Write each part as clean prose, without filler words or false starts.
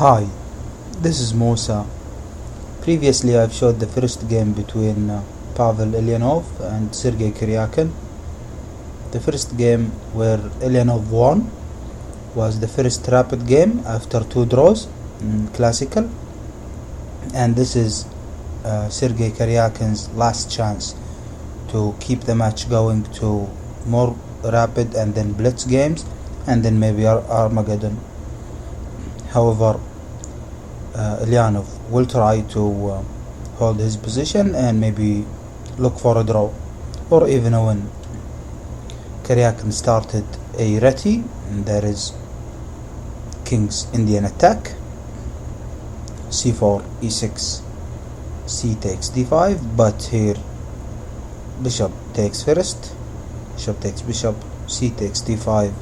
Hi, this is Musa. Previously I've showed the first game between Pavel Eljanov and Sergey Karjakin. The first game where Eljanov won was the first rapid game after 2 draws in Classical, and this is Sergey Karjakin's last chance to keep the match going to more rapid and then blitz games and then maybe Armageddon. However, Eljanov will try to hold his position and maybe look for a draw or even a win. Karjakin started a reti, and that is King's Indian attack. c4, e6, c takes d5, but here bishop takes first, bishop takes bishop, c takes d5,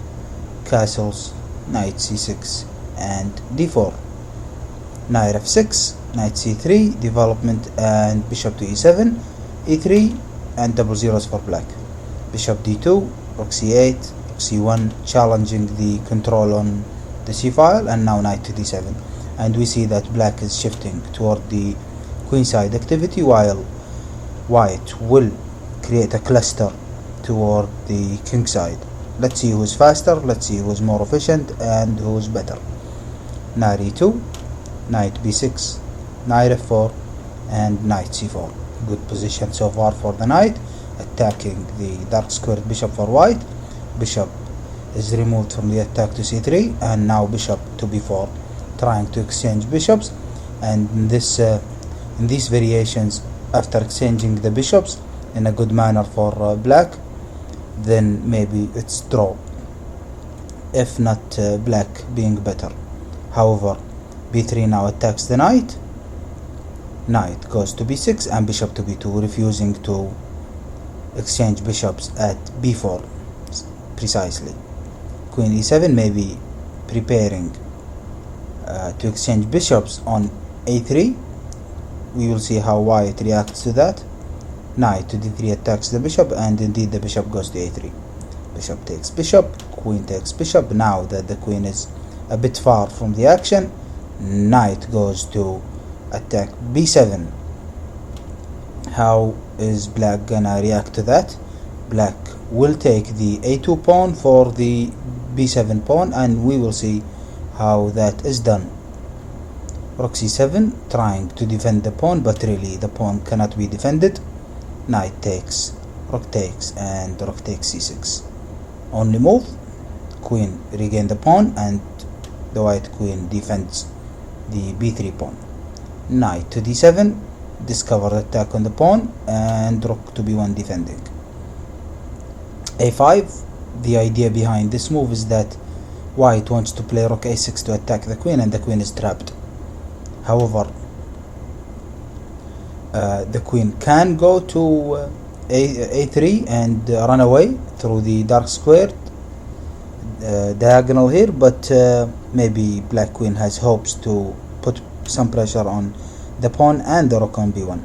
castles, knight c6 and d4, knight f6, knight c3, development, and bishop to e7, e3, and double zeros for black. Bishop d2, rook c8, rook c1, challenging the control on the c file, and now knight to d7. And we see that black is shifting toward the queenside activity while white will create a cluster toward the king side. Let's see who's faster, let's see who's more efficient and who's better. Knight e2, knight b6, knight f4, and knight c4. Good position so far for the knight, attacking the dark squared bishop for white. Bishop is removed from the attack to c3, and now bishop to b4, trying to exchange bishops. And in these variations, after exchanging the bishops in a good manner for black, then maybe it's draw, if not black being better. However, b3 now attacks the knight, knight goes to b6 and bishop to b2, refusing to exchange bishops at b4 precisely. Queen e7, maybe preparing to exchange bishops on a3. We will see how white reacts to that. Knight to d3 attacks the bishop, and indeed the bishop goes to a3. Bishop takes bishop, queen takes bishop. Now that the queen is a bit far from the action, knight goes to attack b7. How is black gonna react to that? Black will take the a2 pawn for the b7 pawn, and we will see how that is done. Rook c7, trying to defend the pawn, but really the pawn cannot be defended. Knight takes, and rook takes c6. Only move, queen regain the pawn, and the white queen defends the b3 pawn. Knight to d7, discover the attack on the pawn, and rook to b1 defending. a5, the idea behind this move is that white wants to play rook a6 to attack the queen, and the queen is trapped. However, the queen can go to a3 and run away through the dark square diagonal here, but maybe black queen has hopes to put some pressure on the pawn and the rook on b1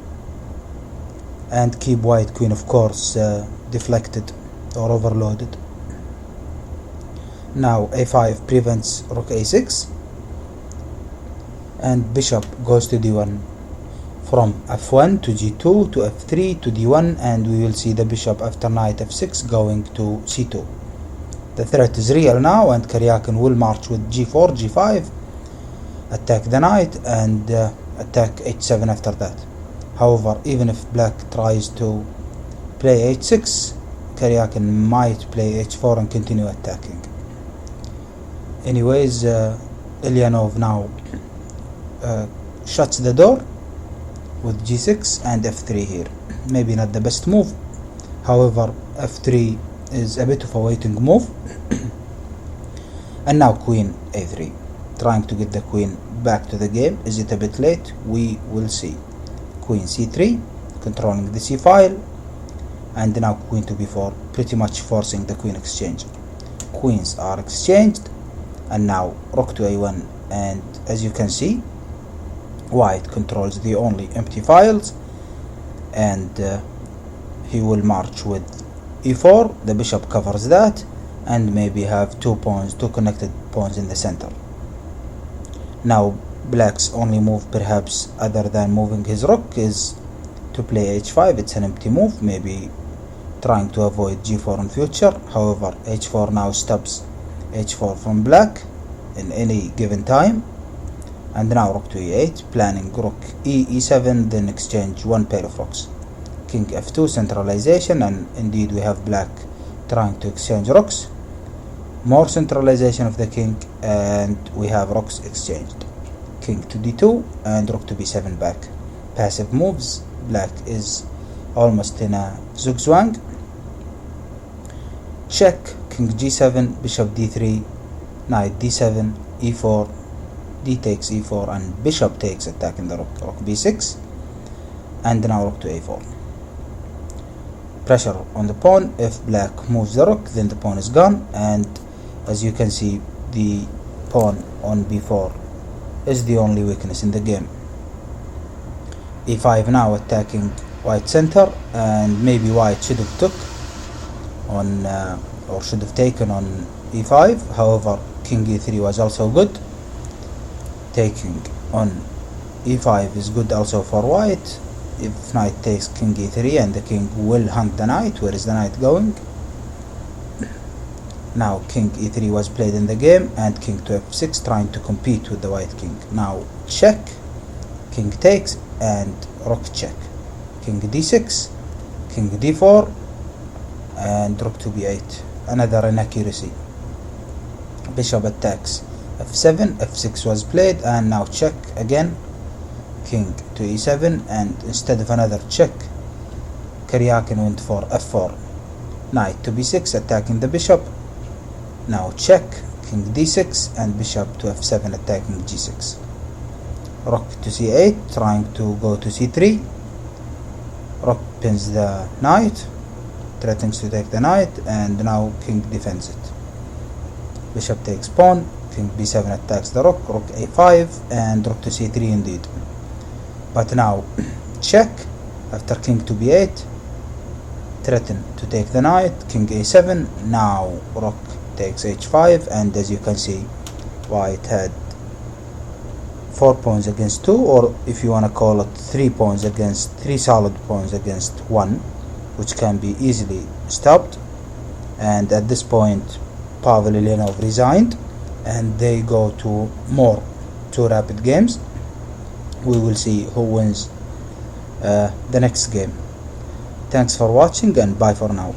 and keep white queen, of course, deflected or overloaded. Now a5 prevents rook a6, and bishop goes to d1, from f1 to g2 to f3 to d1, and we will see the bishop after knight f6 going to c2. The threat is real now, and Karjakin will march with g4, g5, attack the knight, and attack h7 after that. However, even if black tries to play h6, Karjakin might play h4 and continue attacking. Anyways, Eljanov now shuts the door with g6 and f3 here. Maybe not the best move. However, f3 is a bit of a waiting move. And now queen a3, trying to get the queen back to the game. Is it a bit late? We will see. Queen c3, controlling the c file, and now queen to b4, pretty much forcing the queen exchange. Queens are exchanged, and now rook to a1, and as you can see, white controls the only empty files, and he will march with e4. The bishop covers that, and maybe have two connected pawns in the center. Now Black's only move, perhaps other than moving his rook, is to play h5. It's an empty move, maybe trying to avoid g4 in future. However, h4 now stops h4 from black in any given time. And now rook to e8, planning rook e7, then exchange one pair of rooks. King f2, centralization, and indeed we have black trying to exchange rooks. More centralization of the king, and we have rooks exchanged. King to d2 and rook to b7 back. Passive moves. Black is almost in a zugzwang. Check. King g7, bishop d3, knight d7, e4, d takes e4, and bishop takes, attacking the rook. Rook b6, and now rook to a4. Pressure on the pawn. If black moves the rook, then the pawn is gone, and as you can see, the pawn on b4 is the only weakness in the game. e5 now attacking white center, and maybe white should have took on or should have taken on e5. However, king e3 was also good. Taking on e5 is good also for white. If knight takes king e3, and the king will hunt the knight. Where is the knight going? Now king e3 was played in the game, and king to f6, trying to compete with the white king. Now check, king takes, and rook check. King d6, king d4, and rook to b8. Another inaccuracy. Bishop attacks f7, f6 was played, and now check again. King to e7, and instead of another check, Karjakin went for f4. Knight to b6, attacking the bishop. Now check, king d6, and bishop to f7, attacking g6. Rook to c8, trying to go to c3. Rook pins the knight, threatens to take the knight, and now king defends it. Bishop takes pawn, king b7 attacks the rook, rook a5, and rook to c3 indeed. But now check, after king to b8, threaten to take the knight, king a7, now rook takes h5, and as you can see, white had 4 pawns against 2, or if you want to call it 3 solid pawns against 1, which can be easily stopped. And at this point, Pavel Eljanov resigned, and they go to two rapid games. We will see who wins the next game. Thanks for watching, and bye for now.